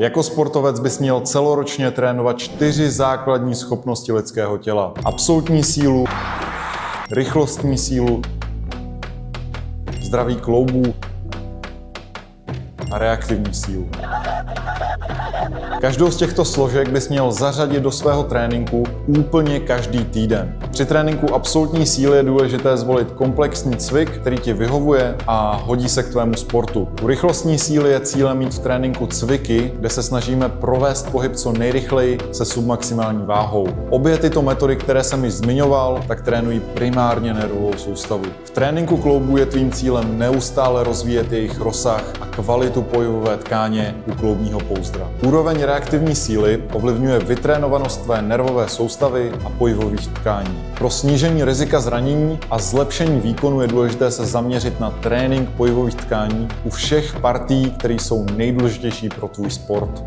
Jako sportovec bys měl celoročně trénovat 4 základní schopnosti lidského těla. Absolutní sílu, rychlostní sílu, zdraví kloubů a reaktivní sílu. Každou z těchto složek bys měl zařadit do svého tréninku úplně každý týden. Při tréninku absolutní síly je důležité zvolit komplexní cvik, který ti vyhovuje a hodí se k tvému sportu. U rychlostní síly je cílem mít v tréninku cviky, kde se snažíme provést pohyb co nejrychleji se submaximální váhou. Obě tyto metody, které jsem již zmiňoval, tak trénují primárně nervovou soustavu. V tréninku kloubů je tvým cílem neustále rozvíjet jejich rozsah a kvalitu pohybové tkáně u kloubního pouzdra. Úroveň reaktivní síly ovlivňuje vytrénovanost tvé nervové soustavy a pohybových tkání. Pro snížení rizika zranění a zlepšení výkonu je důležité se zaměřit na trénink pohybových tkání u všech partií, které jsou nejdůležitější pro tvůj sport.